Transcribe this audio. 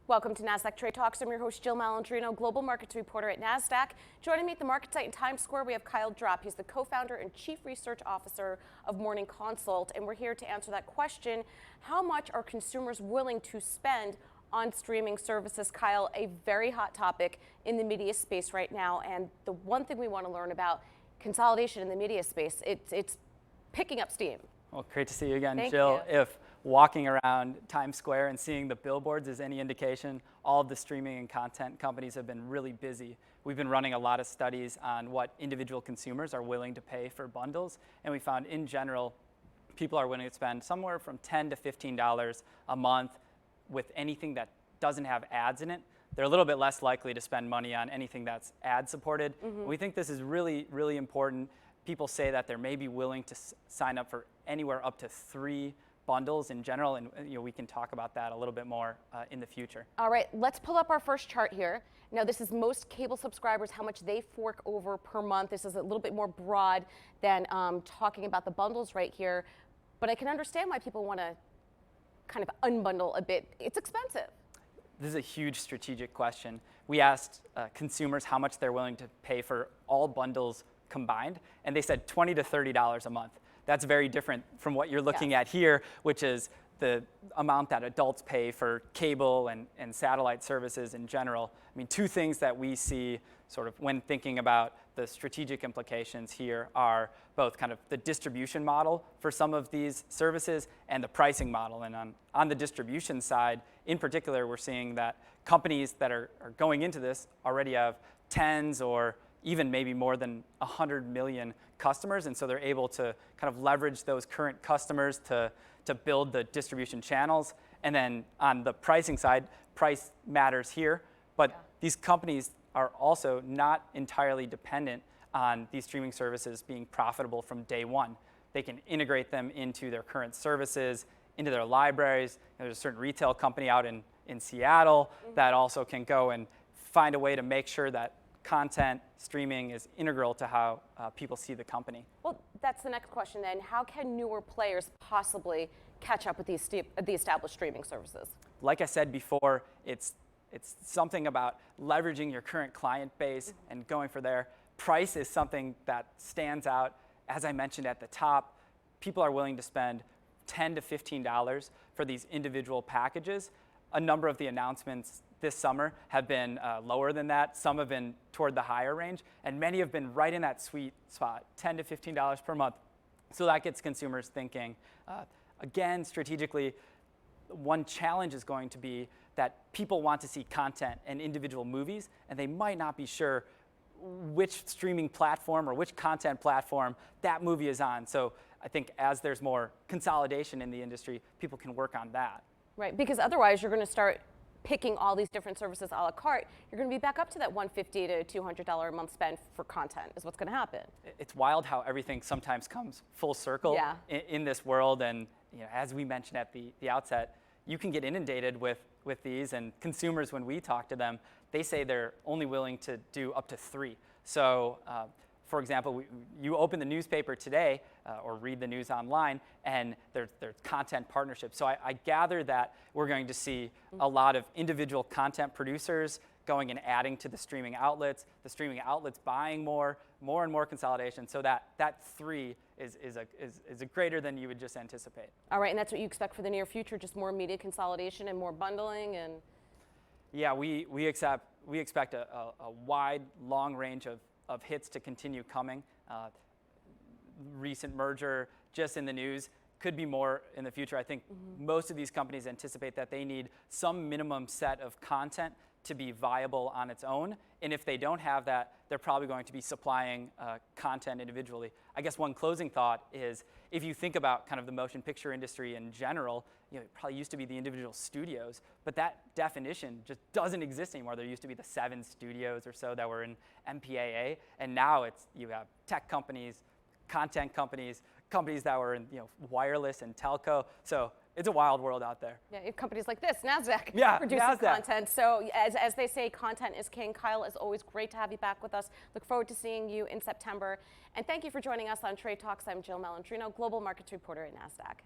Welcome to Nasdaq Trade Talks. I'm your host, Jill Malandrino, Global Markets Reporter at Nasdaq. Joining me at the market site in Times Square, we have Kyle Drop. He's the co-founder and chief research officer of Morning Consult, and we're here to answer that question: how much are consumers willing to spend on streaming services? Kyle, a very hot topic in the media space right now, and the one thing we want to learn about: consolidation in the media space. It's picking up steam. Well, great to see you again, Thank Jill. you. If walking around Times Square and seeing the billboards is any indication, all of the streaming and content companies have been really busy. We've been running a lot of studies on what individual consumers are willing to pay for bundles, and we found in general, people are willing to spend somewhere from $10 to $15 a month with anything that doesn't have ads in it. They're a little bit less likely to spend money on anything that's ad supported. We think this is really, really important. People say that they're maybe willing to sign up for anywhere up to 3 bundles in general, and we can talk about that a little bit more in the future. All right, let's pull up our first chart here. Now, this is most cable subscribers, how much they fork over per month. This is a little bit more broad than talking about the bundles right here, but I can understand why people want to kind of unbundle a bit. It's expensive. This is a huge strategic question. We asked consumers how much they're willing to pay for all bundles combined, and they said $20 to $30 a month. That's very different from what you're looking at here, which is the amount that adults pay for cable and satellite services in general. I mean, 2 things that we see sort of when thinking about the strategic implications here are both kind of the distribution model for some of these services and the pricing model. And on the distribution side, in particular, we're seeing that companies that are going into this already have tens or even maybe more than 100 million customers, and so they're able to kind of leverage those current customers to build the distribution channels. And then on the pricing side, price matters here, but these companies are also not entirely dependent on these streaming services being profitable from day one. They can integrate them into their current services, into their libraries. There's a certain retail company out in Seattle that also can go and find a way to make sure that content streaming is integral to how people see the company. Well, that's the next question then. How can newer players possibly catch up with the established streaming services? Like I said before, it's something about leveraging your current client base and going for there. Price is something that stands out. As I mentioned at the top, people are willing to spend $10 to $15 for these individual packages. A number of the announcements this summer have been lower than that. Some have been toward the higher range, and many have been right in that sweet spot, $10 to $15 per month. So that gets consumers thinking. Again, strategically, one challenge is going to be that people want to see content and individual movies, and they might not be sure which streaming platform or which content platform that movie is on. So I think as there's more consolidation in the industry, people can work on that. Right, because otherwise you're going to start picking all these different services a la carte. You're going to be back up to that $150 to $200 a month spend for content is what's going to happen. It's wild how everything sometimes comes full circle in this world. And as we mentioned at the outset, you can get inundated with these, and consumers, when we talk to them, they say they're only willing to do up to 3. So for example, you open the newspaper today or read the news online, and there's content partnerships. So I gather that we're going to see a lot of individual content producers going and adding to the streaming outlets buying more and more consolidation, so that 3 is a greater than you would just anticipate. All right, and that's what you expect for the near future, just more media consolidation and more bundling? And yeah, we expect a wide, long range of hits to continue coming. Recent merger just in the news, could be more in the future. I think most of these companies anticipate that they need some minimum set of content to be viable on its own. And if they don't have that, they're probably going to be supplying content individually. I guess one closing thought is, if you think about kind of the motion picture industry in general, it probably used to be the individual studios, but that definition just doesn't exist anymore. There used to be the 7 studios or so that were in MPAA, and now you have tech companies, content companies, companies that were in wireless and telco. So it's a wild world out there. Yeah, you have companies like this, Nasdaq, producing Nasdaq. content. So as they say, content is king. Kyle, it's always great to have you back with us. Look forward to seeing you in September. And thank you for joining us on Trade Talks. I'm Jill Malandrino, Global Markets Reporter at Nasdaq.